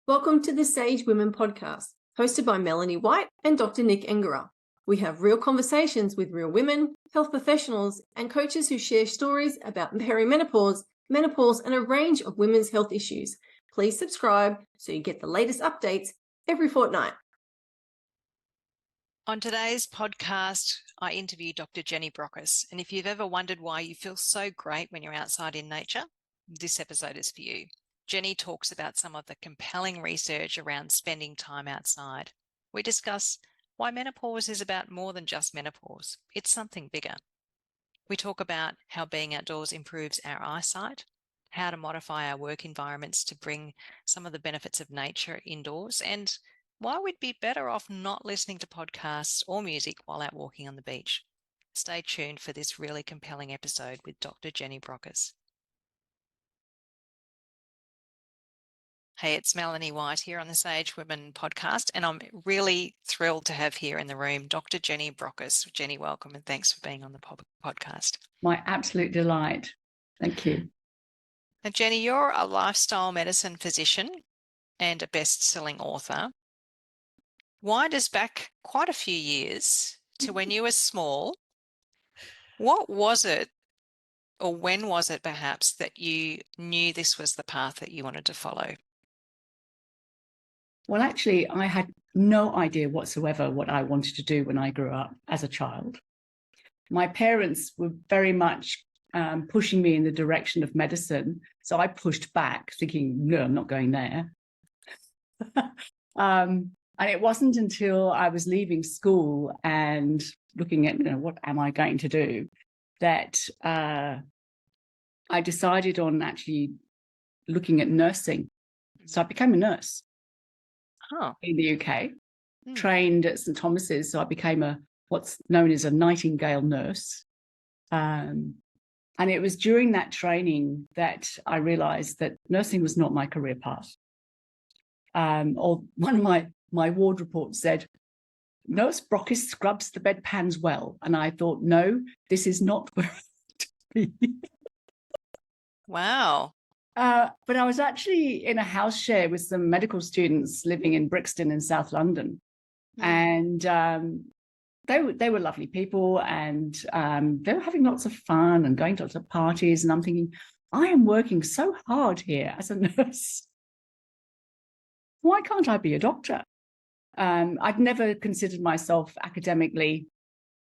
Welcome to the Sage Women podcast, hosted by Melanie White and Dr. Nick Engera. We have real conversations with real women, health professionals, and coaches who share stories about perimenopause, menopause, and a range of women's health issues. Please subscribe so you get the latest updates every fortnight. On today's podcast, I interview Dr. Jenny Brockis, and if you've ever wondered why you feel so great when you're outside in nature, this episode is for you. Jenny talks about some of the compelling research around spending time outside. We discuss why menopause is about more than just menopause. It's something bigger. We talk about how being outdoors improves our eyesight, how to modify our work environments to bring some of the benefits of nature indoors, and why we'd be better off not listening to podcasts or music while out walking on the beach. Stay tuned for this really compelling episode with Dr. Jenny Brockis. Hey, it's Melanie White here on the Sage Women podcast, and I'm really thrilled to have here in the room Dr. Jenny Brockis. Jenny, welcome, and thanks for being on the podcast. My absolute delight. Thank you. Now, Jenny, you're a lifestyle medicine physician and a best-selling author. Wind us back quite a few years to when you were small. What was it, or when was it perhaps, that you knew this was the path that you wanted to follow? Well, actually, I had no idea whatsoever what I wanted to do when I grew up as a child. My parents were very much pushing me in the direction of medicine. So I pushed back thinking, no, I'm not going there. And it wasn't until I was leaving school and looking at, what am I going to do, that I decided on actually looking at nursing. So I became a nurse. In the UK, trained at St Thomas's, so I became what's known as a Nightingale nurse. And it was during that training that I realised that nursing was not my career path. Or one of my ward reports said, Nurse Brockis scrubs the bedpans well. And I thought, no, this is not where I want to be. Wow. But I was actually in a house share with some medical students living in Brixton in South London. And they were lovely people, and they were having lots of fun and going to lots of parties. And I'm thinking, I am working so hard here as a nurse. Why can't I be a doctor? I'd never considered myself academically,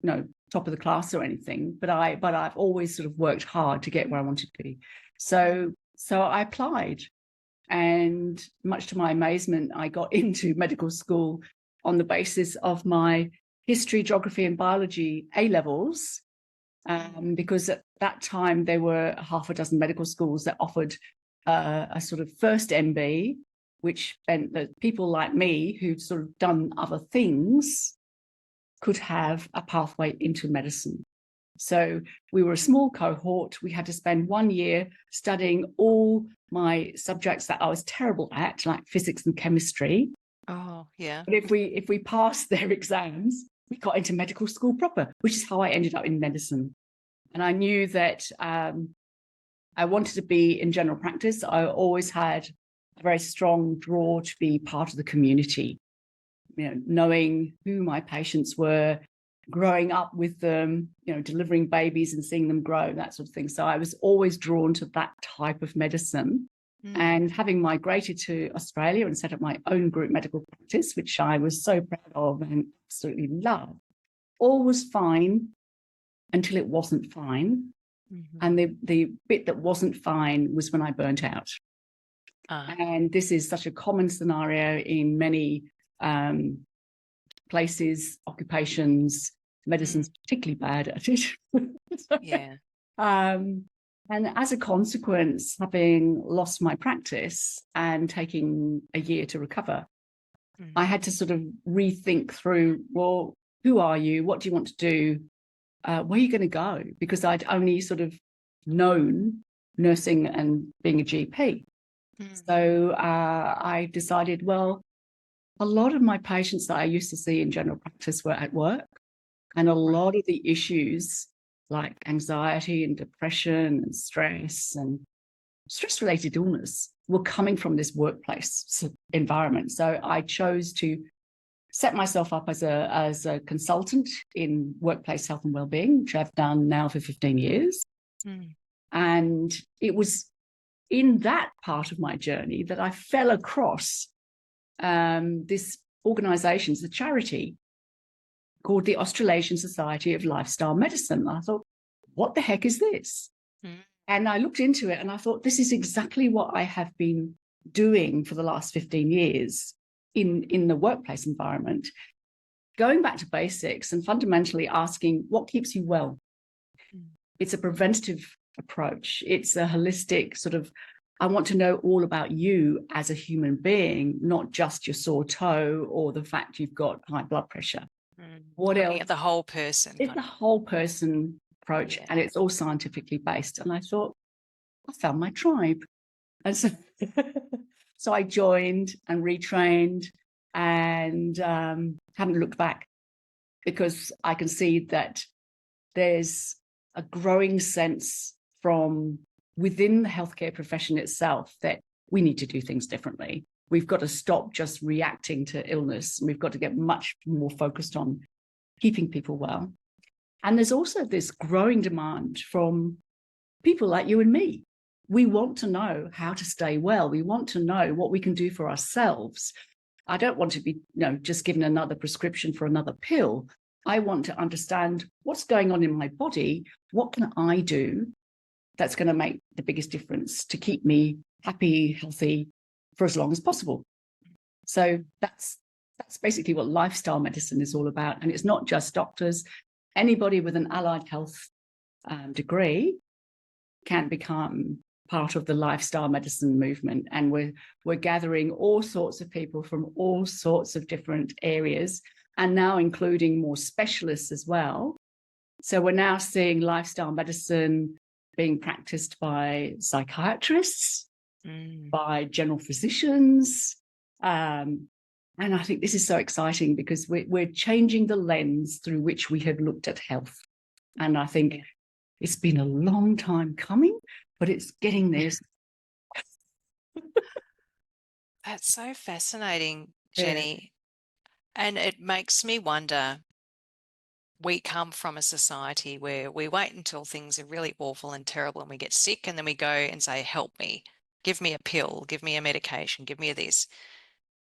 top of the class or anything, but I've always sort of worked hard to get where I wanted to be. So I applied, and much to my amazement, I got into medical school on the basis of my history, geography and biology A-levels, because at that time there were half a dozen medical schools that offered a sort of first MB, which meant that people like me who'd sort of done other things could have a pathway into medicine. So we were a small cohort. We had to spend 1 year studying all my subjects that I was terrible at, like physics and chemistry. Oh, yeah. But if we passed their exams, we got into medical school proper, which is how I ended up in medicine. And I knew that I wanted to be in general practice. I always had a very strong draw to be part of the community, knowing who my patients were, growing up with them, delivering babies and seeing them grow, that sort of thing. So I was always drawn to that type of medicine. And having migrated to Australia and set up my own group medical practice, which I was so proud of and absolutely loved, all was fine until it wasn't fine. And the bit that wasn't fine was when I burnt out. And this is such a common scenario in many places, occupations. Medicine's particularly bad at it. Yeah. And as a consequence, having lost my practice and taking a year to recover, I had to sort of rethink through, well, who are you? What do you want to do? Where are you going to go? Because I'd only sort of known nursing and being a GP. So I decided, well, a lot of my patients that I used to see in general practice were at work. And a lot of the issues like anxiety and depression and stress-related illness were coming from this workplace environment. So I chose to set myself up as a consultant in workplace health and wellbeing, which I've done now for 15 years. And it was in that part of my journey that I fell across this organization, the charity called the Australasian Society of Lifestyle Medicine. I thought, what the heck is this? And I looked into it and I thought, this is exactly what I have been doing for the last 15 years in the workplace environment, going back to basics and fundamentally asking what keeps you well. It's a preventative approach. It's a holistic sort of, I want to know all about you as a human being, not just your sore toe or the fact you've got high blood pressure. What Looking else? at the whole person. It's a whole person approach, and it's all scientifically based. And I thought, I found my tribe. And so, so I joined and retrained and haven't looked back, because I can see that there's a growing sense from within the healthcare profession itself that we need to do things differently. We've got to stop just reacting to illness, and we've got to get much more focused on keeping people well. And there's also this growing demand from people like you and me. We want to know how to stay well. We want to know what we can do for ourselves. I don't want to be, just given another prescription for another pill. I want to understand what's going on in my body. What can I do that's going to make the biggest difference to keep me happy, healthy for as long as possible? So that's basically what lifestyle medicine is all about. And it's not just doctors. Anybody with an allied health degree can become part of the lifestyle medicine movement. And we're gathering all sorts of people from all sorts of different areas, and now including more specialists as well. So we're now seeing lifestyle medicine being practiced by psychiatrists, by general physicians. And I think this is so exciting because we're changing the lens through which we have looked at health. And I think it's been a long time coming, but it's getting there. That's so fascinating, Jenny. Yeah. And it makes me wonder, we come from a society where we wait until things are really awful and terrible and we get sick, and then we go and say, help me, give me a pill, give me a medication, give me this.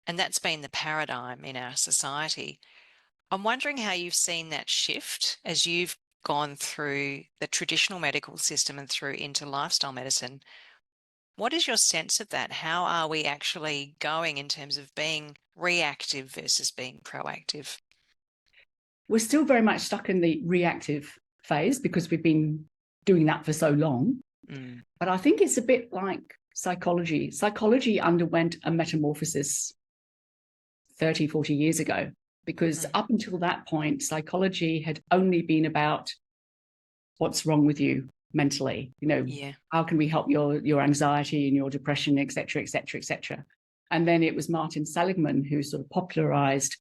And that's been the paradigm in our society. I'm wondering how you've seen that shift as you've gone through the traditional medical system and through into lifestyle medicine. What is your sense of that? How are we actually going in terms of being reactive versus being proactive? We're still very much stuck in the reactive phase because we've been doing that for so long. But I think it's a bit like psychology. Psychology underwent a metamorphosis 30, 40 years ago, because up until that point, psychology had only been about what's wrong with you mentally, how can we help your anxiety and your depression, et cetera, et cetera, et cetera. And then it was Martin Seligman who sort of popularized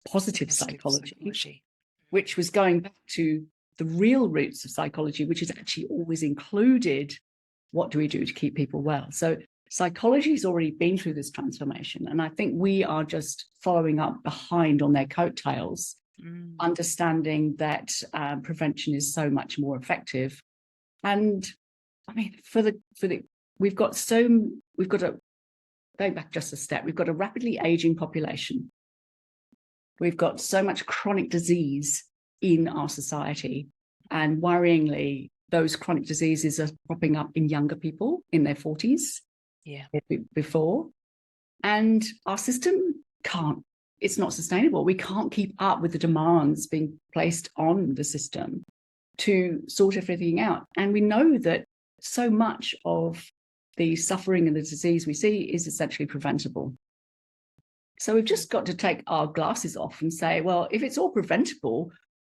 positive psychology, which was going back to the real roots of psychology, which has actually always included what do we do to keep people well. So psychology has already been through this transformation, and I think we are just following up behind on their coattails, understanding that prevention is so much more effective. And I mean, we've got a, going back just a step, we've got a rapidly aging population. We've got so much chronic disease in our society, and worryingly, those chronic diseases are popping up in younger people in their 40s. Before. And our system it's not sustainable. We can't keep up with the demands being placed on the system to sort everything out. And we know that so much of the suffering and the disease we see is essentially preventable. So we've just got to take our glasses off and say, well, if it's all preventable,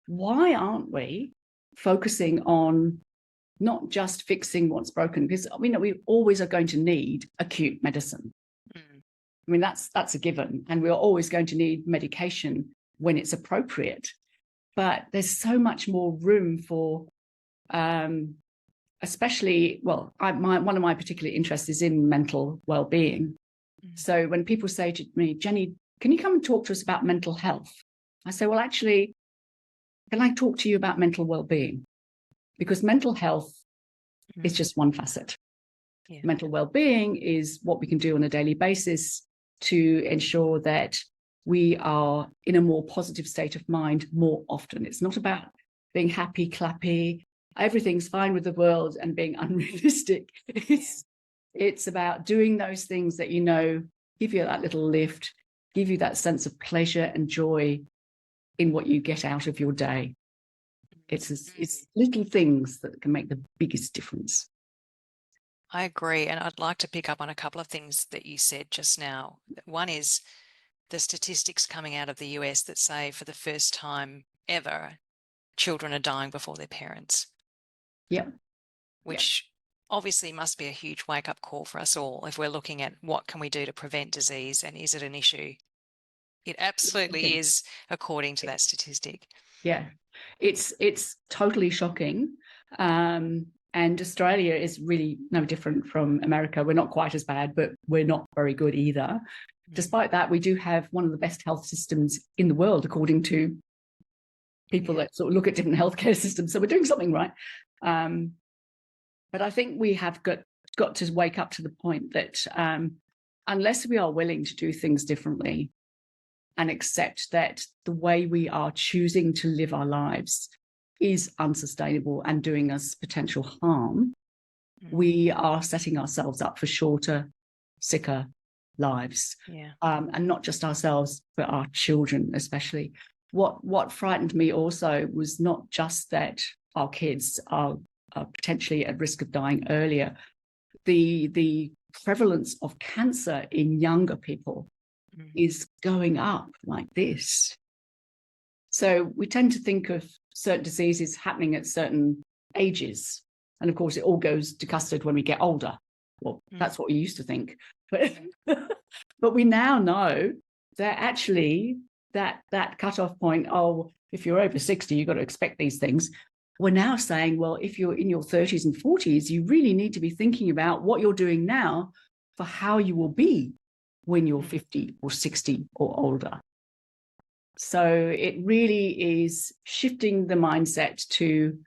why aren't we focusing on not just fixing what's broken? Because we always are going to need acute medicine. I mean, that's a given. And we're always going to need medication when it's appropriate. But there's so much more room for especially, well, one of my particular interests is in mental well-being. So when people say to me, Jenny, can you come and talk to us about mental health? I say, well, actually, can I talk to you about mental well-being? Because mental health is just one facet. Yeah. Mental well-being is what we can do on a daily basis to ensure that we are in a more positive state of mind more often. It's not about being happy, clappy, everything's fine with the world and being unrealistic. It's about doing those things that, give you that little lift, give you that sense of pleasure and joy in what you get out of your day. It's little things that can make the biggest difference. I agree. And I'd like to pick up on a couple of things that you said just now. One is the statistics coming out of the US that say for the first time ever, children are dying before their parents. Yep. Which obviously must be a huge wake-up call for us all if we're looking at what can we do to prevent disease and is it an issue? It absolutely is, according to that statistic. Yeah, it's totally shocking. And Australia is really no different from America. We're not quite as bad, but we're not very good either. Despite that, we do have one of the best health systems in the world, according to people that sort of look at different healthcare systems. So we're doing something right. But I think we have got to wake up to the point that unless we are willing to do things differently and accept that the way we are choosing to live our lives is unsustainable and doing us potential harm, we are setting ourselves up for shorter, sicker lives. And not just ourselves, but our children especially. What frightened me also was not just that our kids are potentially at risk of dying earlier. The prevalence of cancer in younger people is going up like this. So we tend to think of certain diseases happening at certain ages. And of course, it all goes to custard when we get older. Well, that's what we used to think. But we now know that actually that cutoff point, if you're over 60, you've got to expect these things. We're now saying, well, if you're in your 30s and 40s, you really need to be thinking about what you're doing now for how you will be when you're 50 or 60 or older. So it really is shifting the mindset to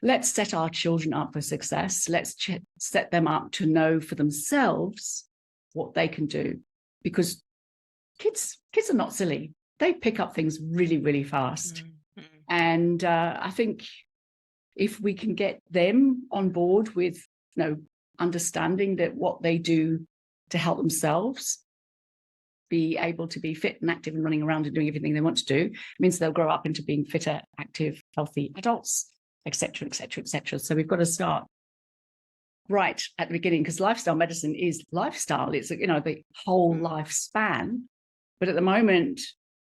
let's set our children up for success. Let's set them up to know for themselves what they can do, because kids are not silly. They pick up things really, really fast. And I think if we can get them on board with, understanding that what they do to help themselves be able to be fit and active and running around and doing everything they want to do, means they'll grow up into being fitter, active, healthy adults, et cetera, et cetera, et cetera. So we've got to start right at the beginning, because lifestyle medicine is lifestyle. It's, the whole lifespan. But at the moment,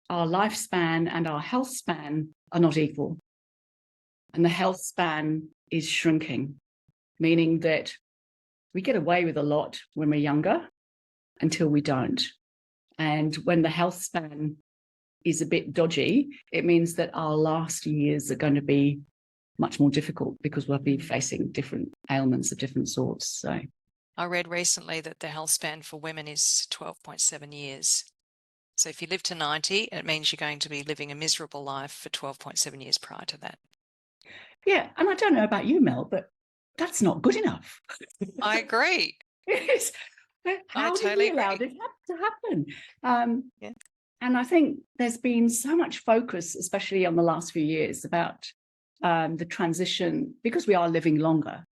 our lifespan and our health span are not equal. And the health span is shrinking, meaning that we get away with a lot when we're younger until we don't. And when the health span is a bit dodgy, it means that our last years are going to be much more difficult because we'll be facing different ailments of different sorts. So I read recently that the health span for women is 12.7 years. So if you live to 90, it means you're going to be living a miserable life for 12.7 years prior to that. Yeah, and I don't know about you, Mel, but that's not good enough. I agree. How do we allow this to happen? And I think there's been so much focus, especially on the last few years, about the transition, because we are living longer,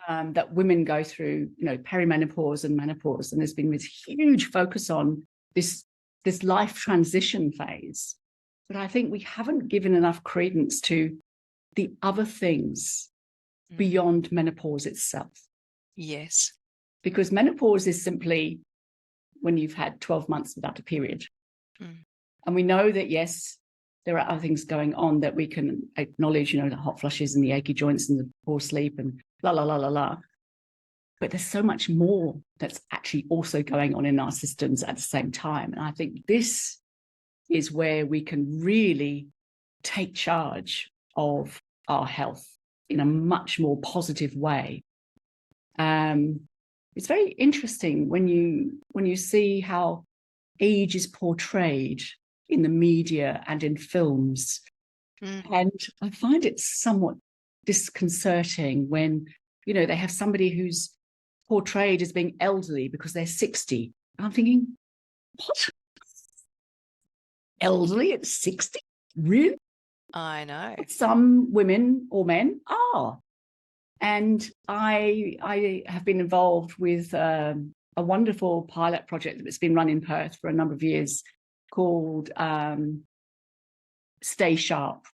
that women go through, perimenopause and menopause. And there's been this huge focus on this life transition phase. But I think we haven't given enough credence to the other things beyond menopause itself. Yes. Because menopause is simply when you've had 12 months without a period. And we know that, yes, there are other things going on that we can acknowledge, the hot flushes and the achy joints and the poor sleep and la, la, la, la, la. But there's so much more that's actually also going on in our systems at the same time. And I think this is where we can really take charge of our health in a much more positive way. It's very interesting when you see how age is portrayed in the media and in films. And I find it somewhat disconcerting when, they have somebody who's portrayed as being elderly because they're 60. I'm thinking, what? Elderly at 60? Really? I know. Some women or men are. And I have been involved with a wonderful pilot project that's been run in Perth for a number of years called Stay Sharp.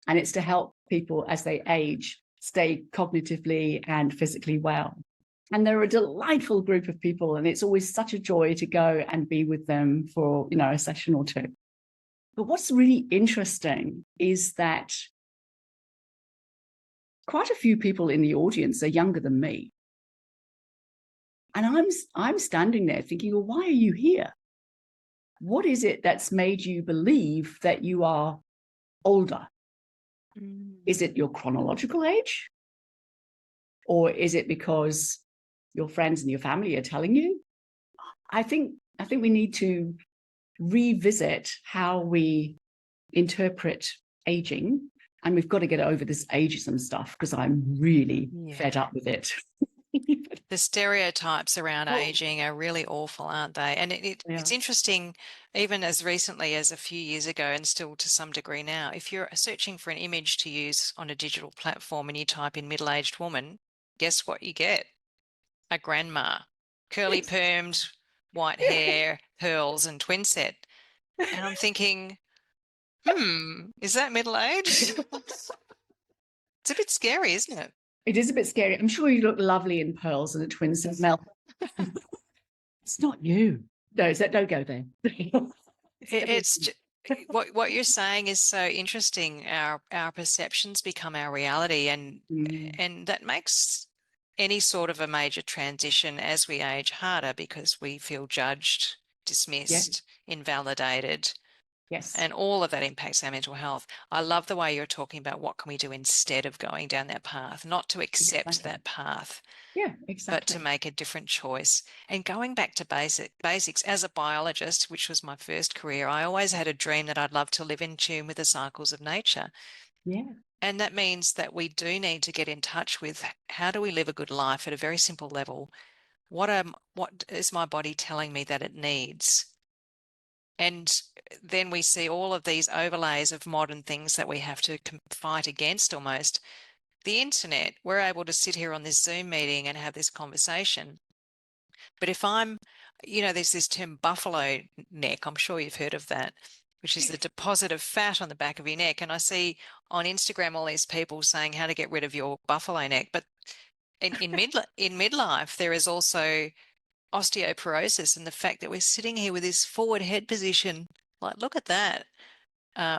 And it's to help people as they age stay cognitively and physically well. And they're a delightful group of people. And it's always such a joy to go and be with them for, a session or two. But what's really interesting is that quite a few people in the audience are younger than me. And I'm standing there thinking, well, why are you here? What is it that's made you believe that you are older? Is it your chronological age? Or is it because your friends and your family are telling you? I think we need to revisit how we interpret aging, and we've got to get over this ageism stuff because I'm really fed up with it. The stereotypes around aging are really awful, aren't they? And it's interesting, even as recently as a few years ago and still to some degree now, if you're searching for an image to use on a digital platform and you type in middle-aged woman, guess what you get? A grandma, curly permed, white hair, pearls and twin set. And I'm thinking, is that middle-aged? It's a bit scary, isn't it? It is a bit scary. I'm sure you look lovely in pearls and a twin set, Mel. It's not you. No, don't go there. It's what you're saying is so interesting. Our perceptions become our reality, and that makes any sort of a major transition as we age harder because we feel judged, dismissed, invalidated. Yes. And all of that impacts our mental health. I love the way you're talking about what can we do instead of going down that path, not to accept that path. Yeah, exactly. But to make a different choice. And going back to basics, as a biologist, which was my first career, I always had a dream that I'd love to live in tune with the cycles of nature. Yeah. And that means that we do need to get in touch with how do we live a good life at a very simple level. What is my body telling me that it needs? And then we see all of these overlays of modern things that we have to fight against almost. The internet, we're able to sit here on this Zoom meeting and have this conversation. But if I'm, there's this term buffalo neck, I'm sure you've heard of that, which is the deposit of fat on the back of your neck. And I see on Instagram all these people saying how to get rid of your buffalo neck. But in midlife, there is also osteoporosis, and the fact that we're sitting here with this forward head position, like, look at that.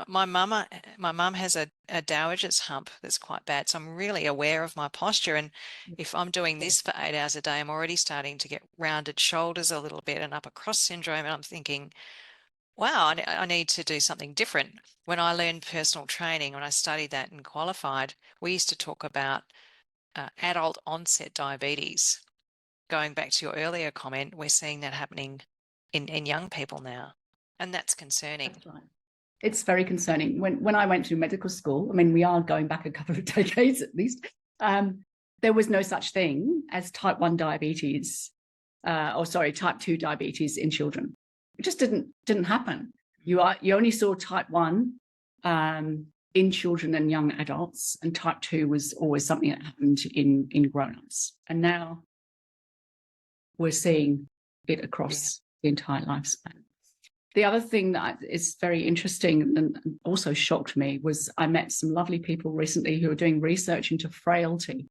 My mum has a dowager's hump that's quite bad, so I'm really aware of my posture. And if I'm doing this for 8 hours a day, I'm already starting to get rounded shoulders a little bit and upper cross syndrome. And I'm thinking, wow, I need to do something different. When I learned personal training, when I studied that and qualified, we used to talk about adult onset diabetes. Going back to your earlier comment, we're seeing that happening in young people now, and that's concerning. That's right. It's very concerning. When I went to medical school, I mean, we are going back a couple of decades at least, there was no such thing as type 1 diabetes, type 2 diabetes in children. It just didn't happen. You only saw type 1 in children and young adults, and type 2 was always something that happened in grown-ups. And now we're seeing it across the entire lifespan. The other thing that is very interesting and also shocked me was I met some lovely people recently who are doing research into frailty.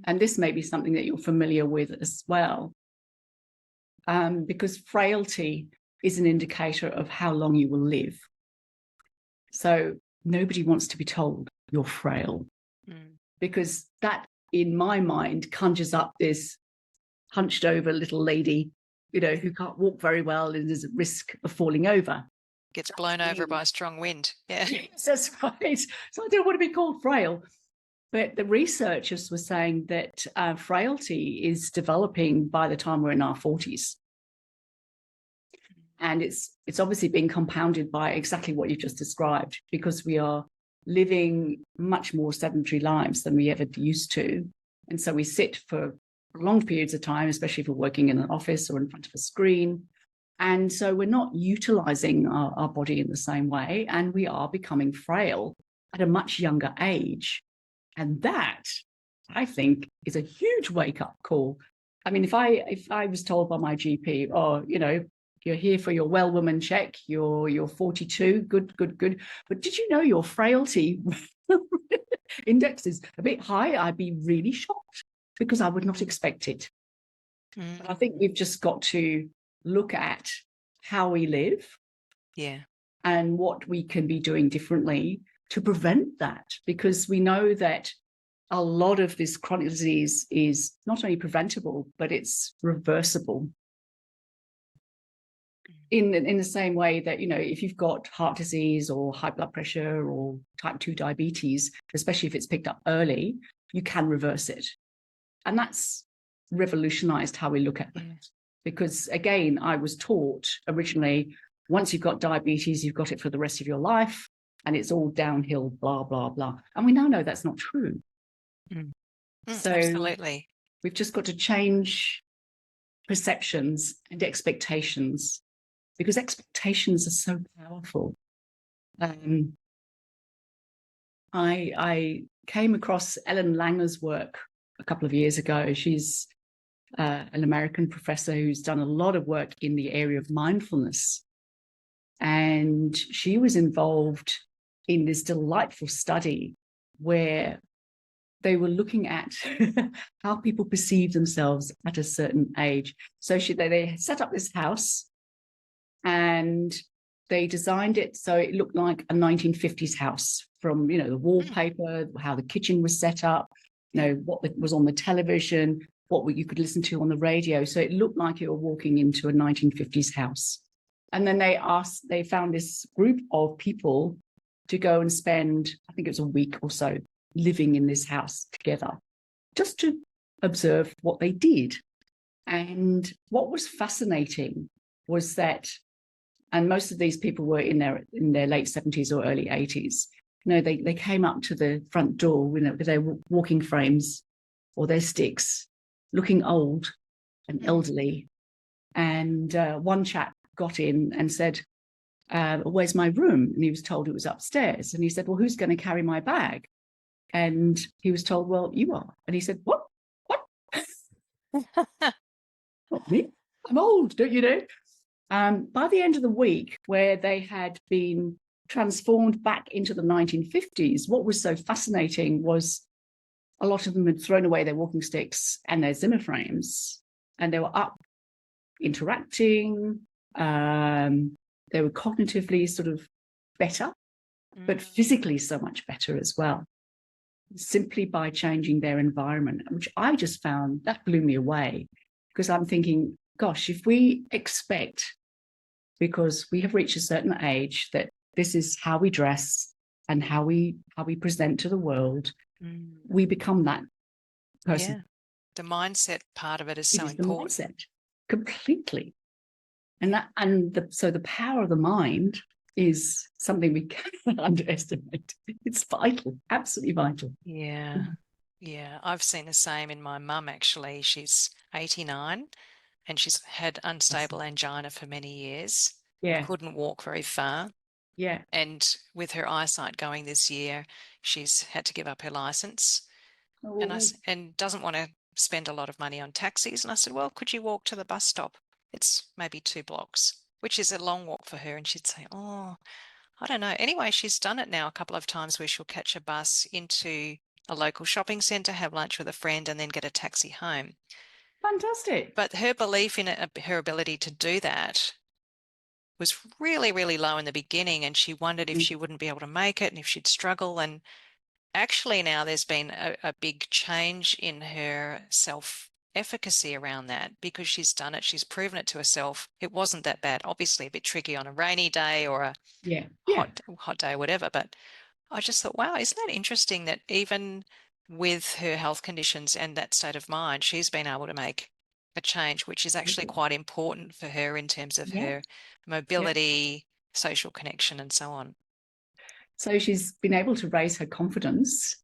And this may be something that you're familiar with as well, because frailty is an indicator of how long you will live. So nobody wants to be told you're frail, because that, in my mind, conjures up this hunched over little lady, who can't walk very well and is at risk of falling over. Gets blown over by a strong wind. Yeah. That's right. So I don't want to be called frail. But the researchers were saying that frailty is developing by the time we're in our 40s. And it's obviously being compounded by exactly what you just described, because we are living much more sedentary lives than we ever used to. And so we sit for long periods of time, especially if we're working in an office or in front of a screen. And so we're not utilizing our body in the same way, and we are becoming frail at a much younger age. And that, I think, is a huge wake-up call. I mean, if I was told by my GP, oh, you know, you're here for your well woman check, you're 42, good. But did you know your frailty index is a bit high? I'd be really shocked, because I would not expect it. But I think we've just got to look at how we live, and what we can be doing differently to prevent that, because we know that a lot of this chronic disease is not only preventable, but it's reversible. In the same way that, you know, if you've got heart disease or high blood pressure or type 2 diabetes, especially if it's picked up early, you can reverse it. And that's revolutionized how we look at that. Because again, I was taught originally, once you've got diabetes, you've got it for the rest of your life, and it's all downhill, blah, blah, blah. And we now know that's not true. So absolutely. We've just got to change perceptions and expectations, because expectations are so powerful. I came across Ellen Langer's work a couple of years ago. She's an American professor who's done a lot of work in the area of mindfulness. And she was involved in this delightful study where they were looking at how people perceive themselves at a certain age. So they set up this house, and they designed it so it looked like a 1950s house, from, you know, the wallpaper, how the kitchen was set up, you know, what was on the television, what you could listen to on the radio. So it looked like you were walking into a 1950s house. And then they found this group of people to go and spend, I think it was a week or so, living in this house together, just to observe what they did. And what was fascinating was that, and most of these people were in their late 70s or early 80s. You know, they came up to the front door, you know, with their walking frames or their sticks, looking old and elderly. And one chap got in and said, where's my room? And he was told it was upstairs. And he said, well, who's going to carry my bag? And he was told, well, you are. And he said, what? Not me. I'm old, don't you know? By the end of the week, where they had been transformed back into the 1950s, what was so fascinating was a lot of them had thrown away their walking sticks and their Zimmer frames, and they were up interacting. They were cognitively sort of better, but physically so much better as well, simply by changing their environment, which I just found, that blew me away, because I'm thinking, gosh, if we expect, because we have reached a certain age, that this is how we dress and how we present to the world, we become that person. Yeah. The mindset part of it is so important. The mindset, completely. So the power of the mind is something we cannot underestimate. It's vital, absolutely vital. Yeah. Yeah. I've seen the same in my mum, actually. She's 89 and she's had unstable angina for many years. Yeah. Couldn't walk very far. Yeah. And with her eyesight going this year, she's had to give up her license. Oh. And doesn't want to spend a lot of money on taxis. And I said, well, could you walk to the bus stop? It's maybe 2 blocks, which is a long walk for her. And she'd say, oh, I don't know. Anyway, she's done it now a couple of times where she'll catch a bus into a local shopping centre, have lunch with a friend, and then get a taxi home. Fantastic. But her belief in her ability to do that was really, really low in the beginning. And she wondered if she wouldn't be able to make it and if she'd struggle. And actually now there's been a big change in her self-efficacy around that, because she's done it. She's proven it to herself. It wasn't that bad. Obviously a bit tricky on a rainy day or a hot day, whatever. But I just thought, wow, isn't that interesting that even with her health conditions and that state of mind, she's been able to make a change, which is actually quite important for her in terms of her mobility, social connection, and so on. So she's been able to raise her confidence,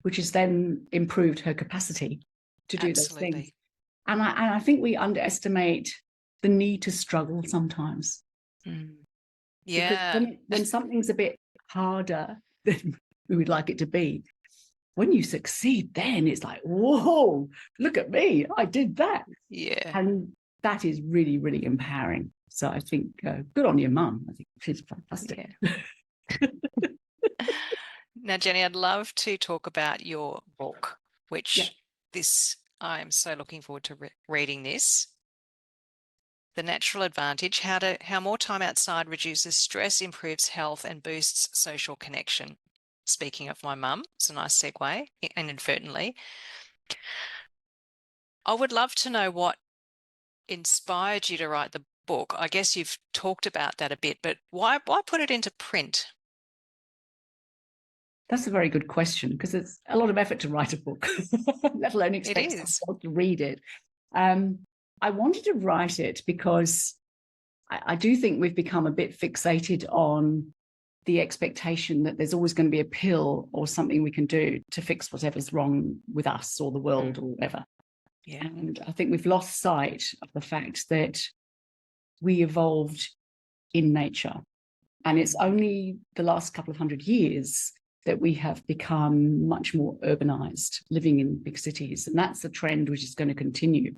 which has then improved her capacity to do those things. And I think we underestimate the need to struggle sometimes. Yeah. Because when something's a bit harder than we would like it to be, when you succeed, then it's like, whoa, look at me, I did that. Yeah. And that is really, really empowering. So I think good on your mum. I think she's fantastic. Yeah. Now, Jenny, I'd love to talk about your book, which I'm so looking forward to reading this. The Natural Advantage, how more time outside reduces stress, improves health, and boosts social connection. Speaking of my mum, it's a nice segue, inadvertently. I would love to know what inspired you to write the book. I guess you've talked about that a bit, but why put it into print? That's a very good question, because it's a lot of effort to write a book, let alone expect someone to read it. I wanted to write it because I do think we've become a bit fixated on the expectation that there's always going to be a pill or something we can do to fix whatever's wrong with us or the world or whatever. Yeah. And I think we've lost sight of the fact that we evolved in nature. And it's only the last couple of 100 years that we have become much more urbanized, living in big cities. And that's a trend which is going to continue.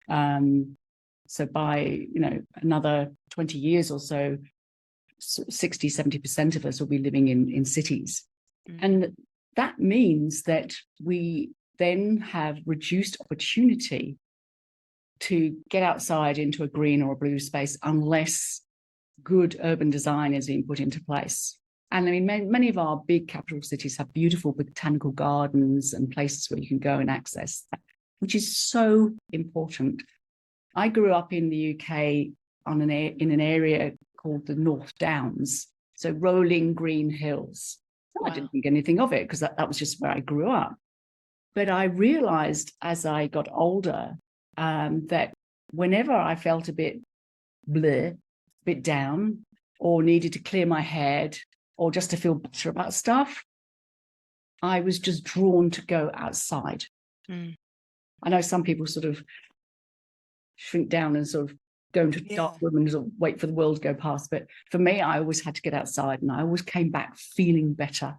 So by, another 20 years or so, 60, 70% of us will be living in cities. And that means that we then have reduced opportunity to get outside into a green or a blue space unless good urban design is being put into place. And I mean, many of our big capital cities have beautiful botanical gardens and places where you can go and access that, which is so important. I grew up in the UK in an area called the North Downs, so rolling green hills. Wow. I didn't think anything of it because that was just where I grew up. But I realized as I got older that whenever I felt a bit bleh, a bit down, or needed to clear my head, or just to feel better about stuff, I was just drawn to go outside. I know some people sort of shrink down and sort of go into a dark room and sort of wait for the world to go past. But for me, I always had to get outside, and I always came back feeling better.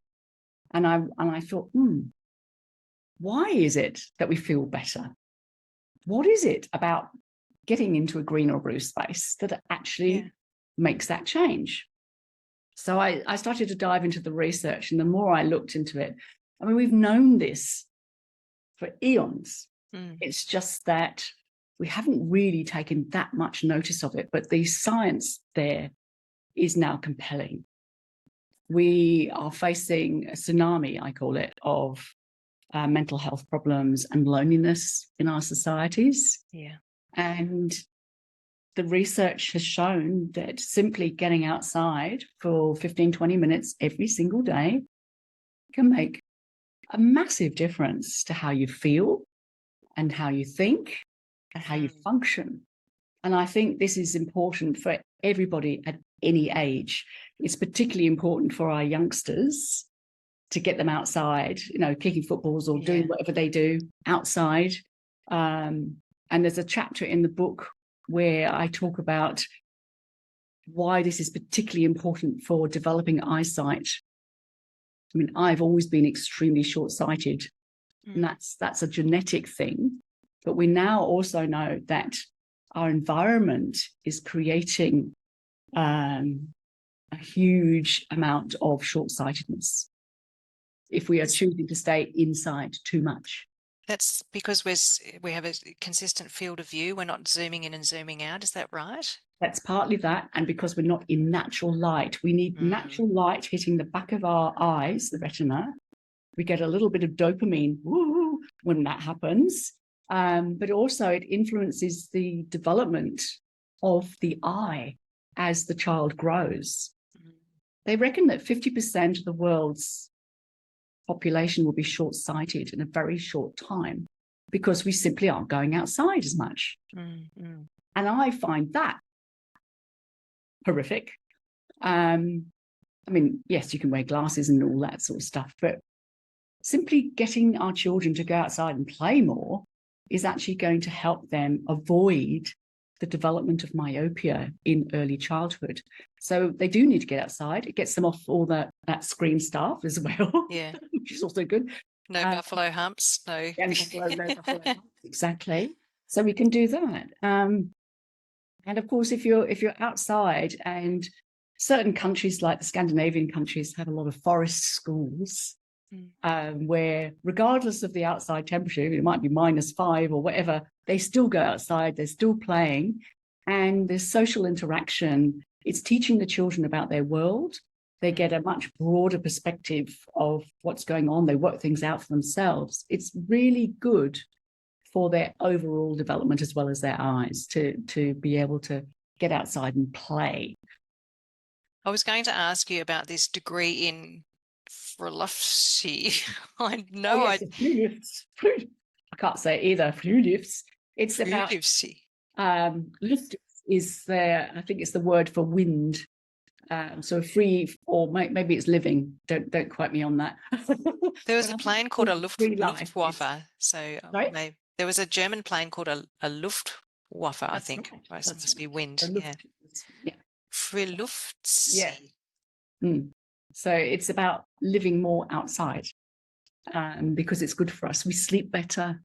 And I thought, why is it that we feel better? What is it about getting into a green or blue space that actually makes that change? So I started to dive into the research, and the more I looked into it, I mean, we've known this for eons. It's just that we haven't really taken that much notice of it, but the science there is now compelling. We are facing a tsunami, I call it, of mental health problems and loneliness in our societies. Yeah. And the research has shown that simply getting outside for 15, 20 minutes every single day can make a massive difference to how you feel and how you think and how you function. And I think this is important for everybody at any age. It's particularly important for our youngsters to get them outside, kicking footballs or doing whatever they do outside. And there's a chapter in the book where I talk about why this is particularly important for developing eyesight. I mean, I've always been extremely short-sighted, and that's a genetic thing. But we now also know that our environment is creating a huge amount of short-sightedness if we are choosing to stay inside too much. That's because we have a consistent field of view. We're not zooming in and zooming out. Is that right? That's partly that. And because we're not in natural light, we need natural light hitting the back of our eyes, the retina. We get a little bit of dopamine when that happens. But also it influences the development of the eye as the child grows. They reckon that 50% of the world's population will be short-sighted in a very short time because we simply aren't going outside as much. Mm-hmm. And I find that horrific. I mean, yes, you can wear glasses and all that sort of stuff, but simply getting our children to go outside and play more is actually going to help them avoid the development of myopia in early childhood. So they do need to get outside. It gets them off all that screen stuff as well, Yeah. which is also good. No buffalo humps, no. No buffalo humps. Exactly. So we can do that. And of course, if you're outside, and certain countries like the Scandinavian countries have a lot of forest schools, where regardless of the outside temperature, it might be -5 or whatever, they still go outside, they're still playing, and there's social interaction. It's teaching the children about their world. They get a much broader perspective of what's going on. They work things out for themselves. It's really good for their overall development as well as their eyes to be able to get outside and play. I was going to ask you about this degree in frailty. I know. I can't say it either. It's about lift is there. I think it's the word for wind. So free, or maybe it's living. Don't quote me on that. There was a plane called a Luftwaffe. So there was a German plane called a Luftwaffe, I think. Right. It must be wind. Yeah. Frailty. Yeah. So it's about living more outside, because it's good for us. We sleep better.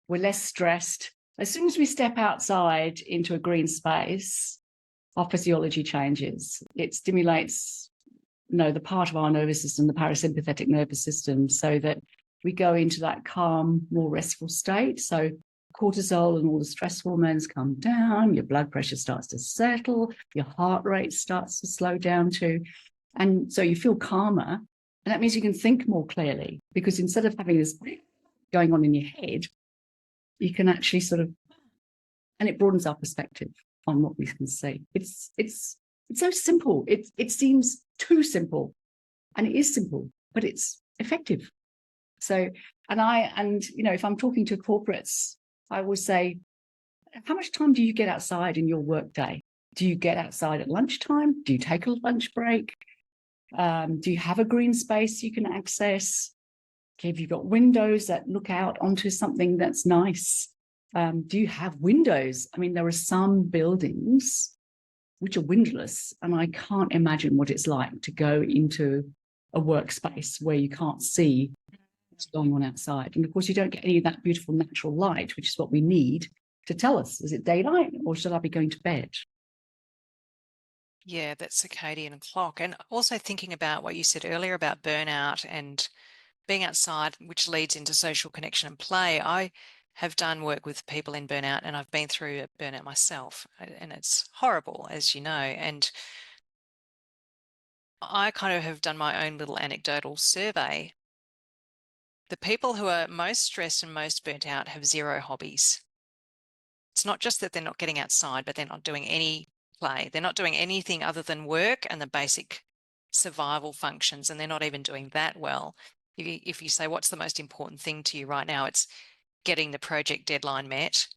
We're less stressed. As soon as we step outside into a green space, our physiology changes. It stimulates, the part of our nervous system, the parasympathetic nervous system, so that we go into that calm, more restful state. So cortisol and all the stress hormones come down, your blood pressure starts to settle, your heart rate starts to slow down too. And so you feel calmer. And that means you can think more clearly, because instead of having this going on in your head, you can actually and it broadens our perspective on what we can see. It's so simple. It seems too simple, and it is simple, but it's effective. So, if I'm talking to corporates, I will say, how much time do you get outside in your work day? Do you get outside at lunchtime? Do you take a lunch break? Do you have a green space you can access? Have you got windows that look out onto something that's nice? Do you have windows? I mean, there are some buildings which are windowless, and I can't imagine what it's like to go into a workspace where you can't see what's going on outside. And of course, you don't get any of that beautiful natural light, which is what we need to tell us, is it daylight or should I be going to bed? Yeah, that circadian clock. And also thinking about what you said earlier about burnout and being outside, which leads into social connection and play. I have done work with people in burnout, and I've been through a burnout myself, and it's horrible, as you know. And I kind of have done my own little anecdotal survey. The people who are most stressed and most burnt out have zero hobbies. It's not just that they're not getting outside, but they're not doing any play. They're not doing anything other than work and the basic survival functions, and they're not even doing that well. If you say, what's the most important thing to you right now? It's getting the project deadline met.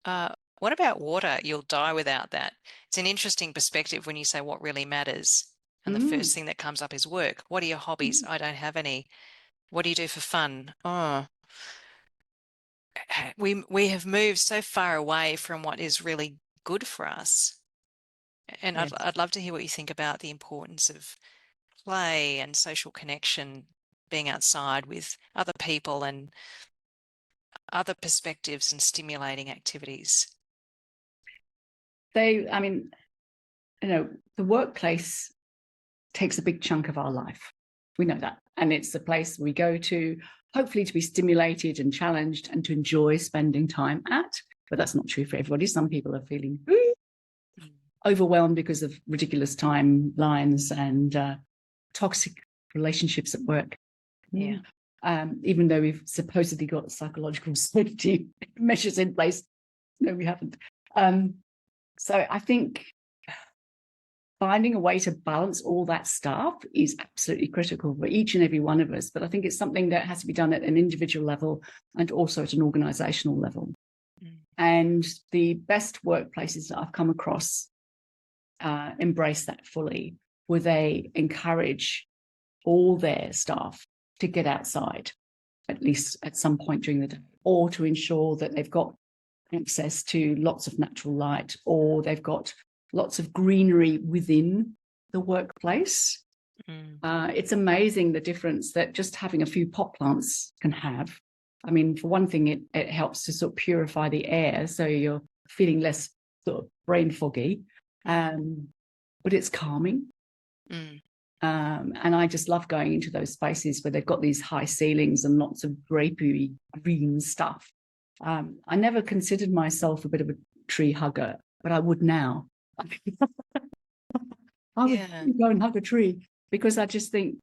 What about water? You'll die without that. It's an interesting perspective when you say what really matters. And the first thing that comes up is work. What are your hobbies? I don't have any. What do you do for fun? Oh, we have moved so far away from what is really good for us. And yes. I'd love to hear what you think about the importance of play and social connection, being outside with other people and other perspectives and stimulating activities. The workplace takes a big chunk of our life. We know that. And it's the place we go to, hopefully to be stimulated and challenged and to enjoy spending time at. But that's not true for everybody. Some people are feeling overwhelmed because of ridiculous timelines and toxic relationships at work. Yeah. Even though we've supposedly got psychological safety measures in place. No, we haven't. So I think finding a way to balance all that stuff is absolutely critical for each and every one of us. But I think it's something that has to be done at an individual level and also at an organizational level. And the best workplaces that I've come across embrace that fully, where they encourage all their staff to get outside, at least at some point during the day, or to ensure that they've got access to lots of natural light, or they've got lots of greenery within the workplace. It's amazing the difference that just having a few pot plants can have. I mean, for one thing, it helps to sort of purify the air, so you're feeling less sort of brain foggy, but it's calming. And I just love going into those spaces where they've got these high ceilings and lots of drapery green stuff. I never considered myself a bit of a tree hugger, but I would now. I would go and hug a tree, because I just think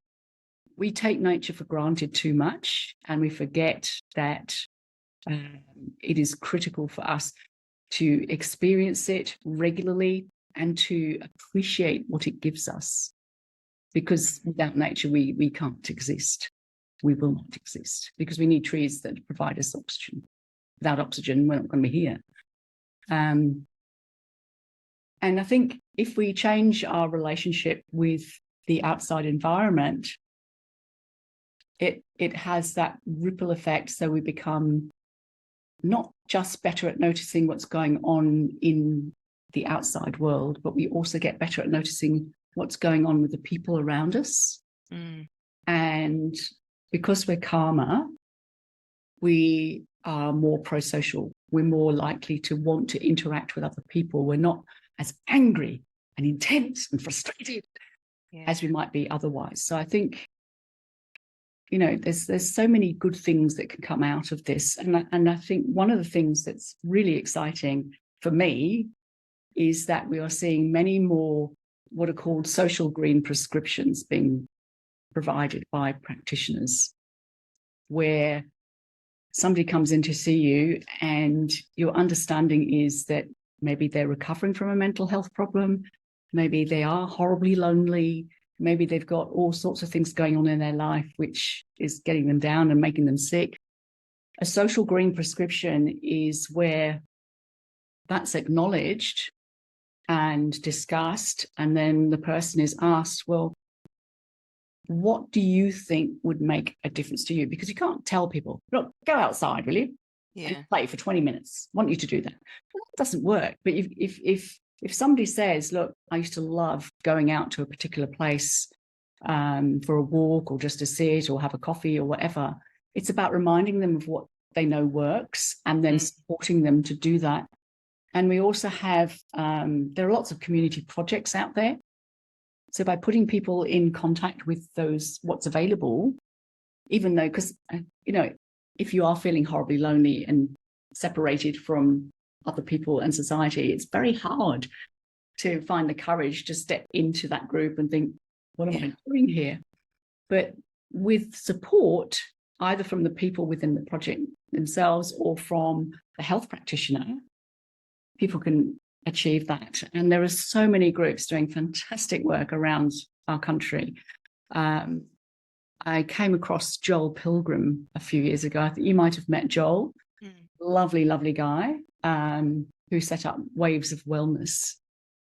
we take nature for granted too much, and we forget that it is critical for us to experience it regularly and to appreciate what it gives us. Because without nature, we can't exist. We will not exist, because we need trees that provide us oxygen. Without oxygen, we're not going to be here. And I think if we change our relationship with the outside environment, it has that ripple effect. So we become not just better at noticing what's going on in the outside world, but we also get better at noticing what's going on with the people around us. And because we're calmer, we are more pro-social. We're more likely to want to interact with other people. We're not as angry and intense and frustrated as we might be otherwise. So I think, you know, there's so many good things that can come out of this. And I think one of the things that's really exciting for me is that we are seeing many more what are called social green prescriptions being provided by practitioners, where somebody comes in to see you and your understanding is that maybe they're recovering from a mental health problem, maybe they are horribly lonely, maybe they've got all sorts of things going on in their life which is getting them down and making them sick. A social green prescription is where that's acknowledged and discussed, and then the person is asked, well, what do you think would make a difference to you? Because you can't tell people, look, go outside, will you? And play for 20 minutes. I want you to do that. Well, that doesn't work. But if somebody says, look, I used to love going out to a particular place for a walk or just to sit or have a coffee or whatever, it's about reminding them of what they know works and then supporting them to do that. And we also have, there are lots of community projects out there. So by putting people in contact with what's available, even though, because, you know, if you are feeling horribly lonely and separated from other people and society, it's very hard to find the courage to step into that group and think, what am I doing here? But with support, either from the people within the project themselves or from the health practitioner, people can achieve that. And there are so many groups doing fantastic work around our country. I came across Joel Pilgrim a few years ago. I think you might have met Joel. Lovely, lovely guy who set up Waves of Wellness,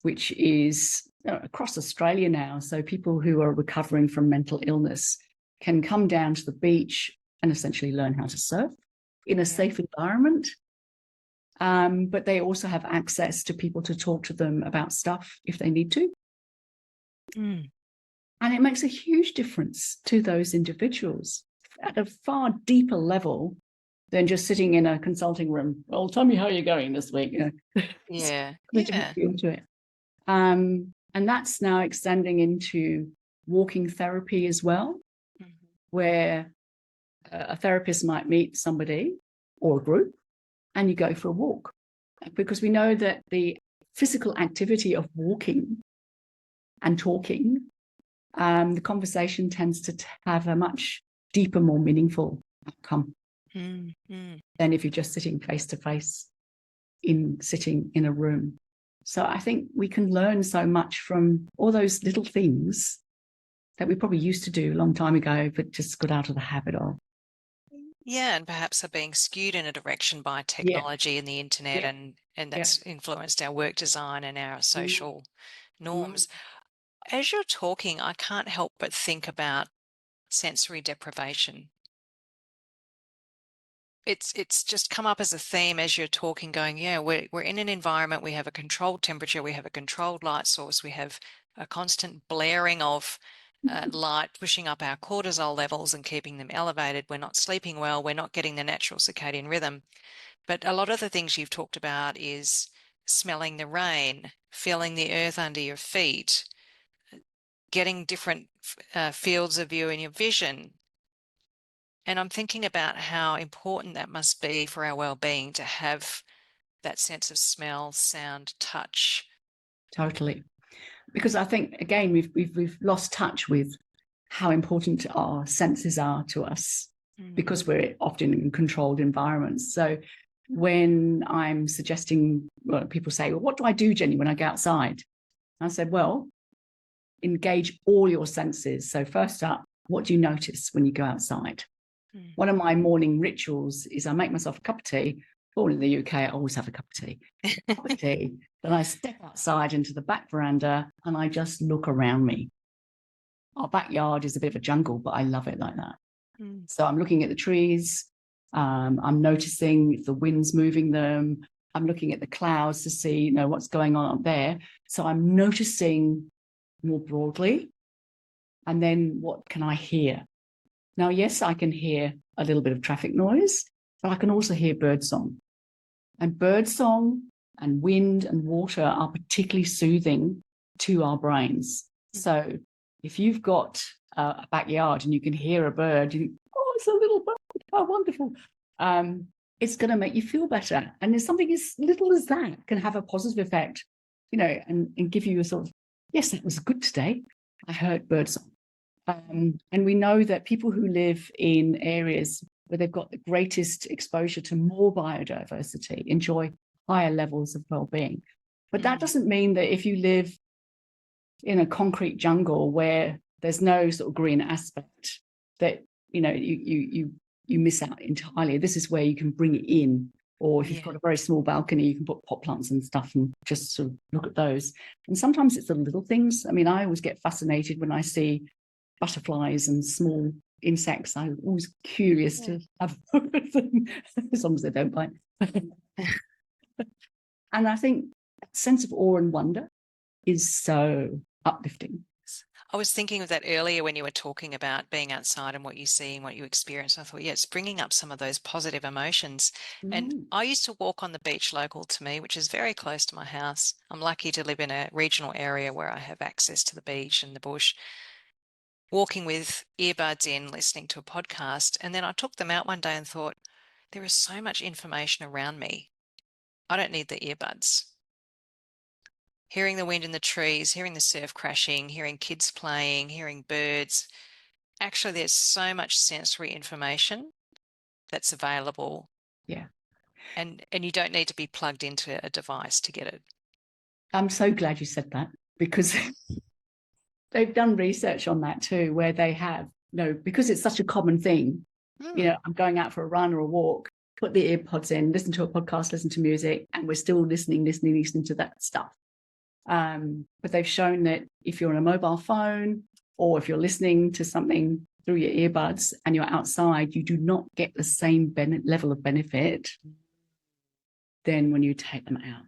which is across Australia now. So people who are recovering from mental illness can come down to the beach and essentially learn how to surf in a safe environment. But they also have access to people to talk to them about stuff if they need to. And it makes a huge difference to those individuals at a far deeper level than just sitting in a consulting room. Well, tell me how you're going this week. You know? Into it. And that's now extending into walking therapy as well, where a therapist might meet somebody or a group and you go for a walk. Because we know that the physical activity of walking and talking, the conversation tends to have a much deeper, more meaningful outcome than if you're just sitting face to face sitting in a room. So I think we can learn so much from all those little things that we probably used to do a long time ago, but just got out of the habit of. Yeah, and perhaps are being skewed in a direction by technology and the internet, and that's influenced our work design and our social norms. As you're talking, I can't help but think about sensory deprivation. It's just come up as a theme as you're talking, going, yeah, we're in an environment, we have a controlled temperature, we have a controlled light source, we have a constant blaring of light pushing up our cortisol levels and keeping them elevated. We're not sleeping well, we're not getting the natural circadian rhythm. But a lot of the things you've talked about is smelling the rain, feeling the earth under your feet, getting different fields of view in your vision. And I'm thinking about how important that must be for our well-being to have that sense of smell, sound, touch. Totally. Because I think, again, we've lost touch with how important our senses are to us, because we're often in controlled environments. So when I'm suggesting, well, people say, well, what do I do, Jenny, when I go outside? I said, well, engage all your senses. So first up, what do you notice when you go outside? One of my morning rituals is I make myself a cup of tea. Born in the UK, I always have a cup of tea. Then I step outside into the back veranda and I just look around me. Our backyard is a bit of a jungle, but I love it like that. So I'm looking at the trees. I'm noticing if the wind's moving them. I'm looking at the clouds to see, what's going on up there. So I'm noticing more broadly. And then what can I hear? Now, yes, I can hear a little bit of traffic noise, but I can also hear birdsong. And birdsong and wind and water are particularly soothing to our brains. So if you've got a backyard and you can hear a bird, you think, oh, it's a little bird, how wonderful. It's going to make you feel better. And there's something as little as that can have a positive effect, and give you a sort of, yes, that was good today. I heard birdsong. And we know that people who live in areas where they've got the greatest exposure to more biodiversity enjoy higher levels of well-being. But that doesn't mean that if you live in a concrete jungle where there's no sort of green aspect, that you miss out entirely. This is where you can bring it in. Or if you've got a very small balcony, you can put pot plants and stuff and just sort of look at those. And sometimes it's the little things. I mean, I always get fascinated when I see butterflies and small insects. I'm always curious to have a look at them, as long as they don't bite. And I think that sense of awe and wonder is so uplifting. I was thinking of that earlier when you were talking about being outside and what you see and what you experience. I thought, it's bringing up some of those positive emotions. And I used to walk on the beach local to me, which is very close to my house. I'm lucky to live in a regional area where I have access to the beach and the bush. Walking with earbuds in, listening to a podcast. And then I took them out one day and thought, there is so much information around me. I don't need the earbuds. Hearing the wind in the trees, hearing the surf crashing, hearing kids playing, hearing birds. Actually, there's so much sensory information that's available. Yeah. And you don't need to be plugged into a device to get it. I'm so glad you said that, because they've done research on that too, where they have, because it's such a common thing, I'm going out for a run or a walk, put the earpods in, listen to a podcast, listen to music, and we're still listening to that stuff. But they've shown that if you're on a mobile phone or if you're listening to something through your earbuds and you're outside, you do not get the same level of benefit than when you take them out.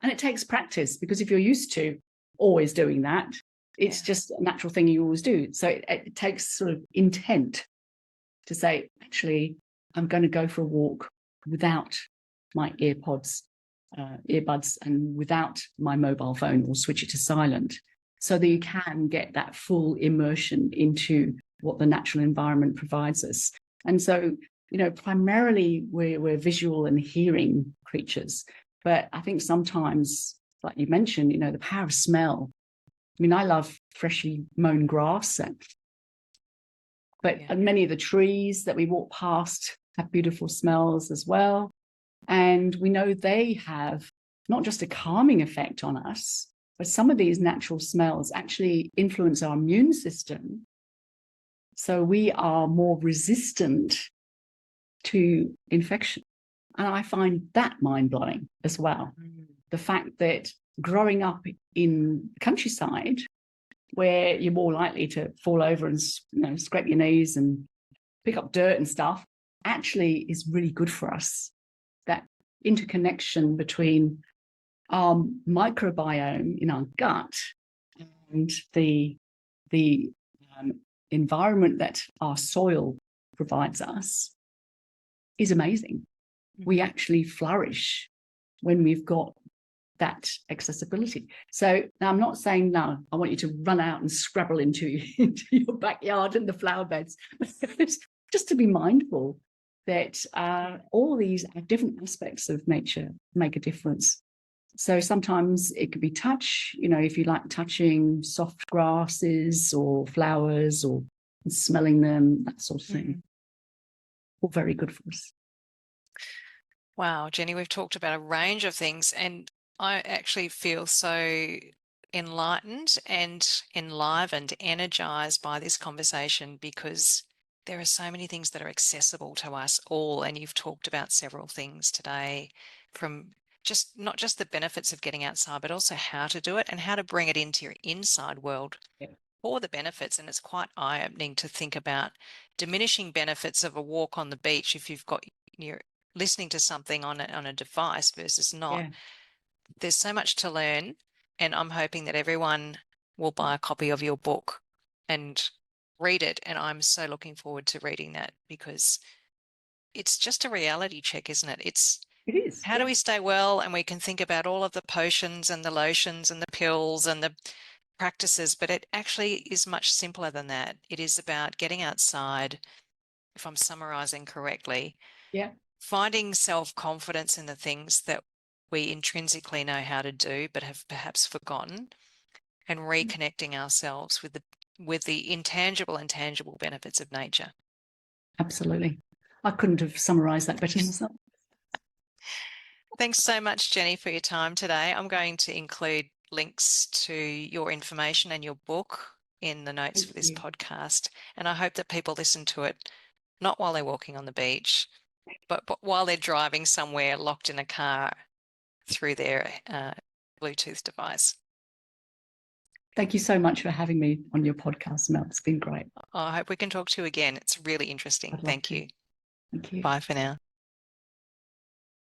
And it takes practice, because if you're used to always doing that, it's just a natural thing you always do. So it takes sort of intent to say, actually, I'm going to go for a walk without my earbuds and without my mobile phone, or switch it to silent, so that you can get that full immersion into what the natural environment provides us. And so, primarily we're visual and hearing creatures, but I think sometimes, like you mentioned, the power of smell. I mean, I love freshly mown grass, but many of the trees that we walk past have beautiful smells as well. And we know they have not just a calming effect on us, but some of these natural smells actually influence our immune system. So we are more resistant to infection. And I find that mind-blowing as well. The fact that growing up in the countryside, where you're more likely to fall over and scrape your knees and pick up dirt and stuff, actually is really good for us. That interconnection between our microbiome in our gut and the environment that our soil provides us is amazing. We actually flourish when we've got that accessibility. So now I'm not saying, no, I want you to run out and scrabble into your backyard and the flower beds. Just to be mindful that all these different aspects of nature make a difference. So sometimes it could be touch, if you like touching soft grasses or flowers or smelling them, that sort of thing. All very good for us. Wow, Jenny, we've talked about a range of things, and I actually feel so enlightened and enlivened, energized by this conversation, because there are so many things that are accessible to us all. And you've talked about several things today, from not just the benefits of getting outside, but also how to do it and how to bring it into your inside world for the benefits. And it's quite eye-opening to think about diminishing benefits of a walk on the beach if you're listening to something on a device versus not. Yeah. There's so much to learn, and I'm hoping that everyone will buy a copy of your book and read it. And I'm so looking forward to reading that, because it's just a reality check, isn't it? It is. How do we stay well? And we can think about all of the potions and the lotions and the pills and the practices, but it actually is much simpler than that. It is about getting outside, if I'm summarizing correctly. Yeah. Finding self-confidence in the things that we intrinsically know how to do but have perhaps forgotten, and reconnecting ourselves with the intangible and tangible benefits of nature. Absolutely. I couldn't have summarized that better myself. Thanks so much, Jenny, for your time today. I'm going to include links to your information and your book in the notes for this podcast, and I hope that people listen to it not while they're walking on the beach, but while they're driving somewhere locked in a car through their Bluetooth device. Thank you so much for having me on your podcast, Mel. It's been great. I hope we can talk to you again. It's really interesting. Thank you. Thank you. Bye for now.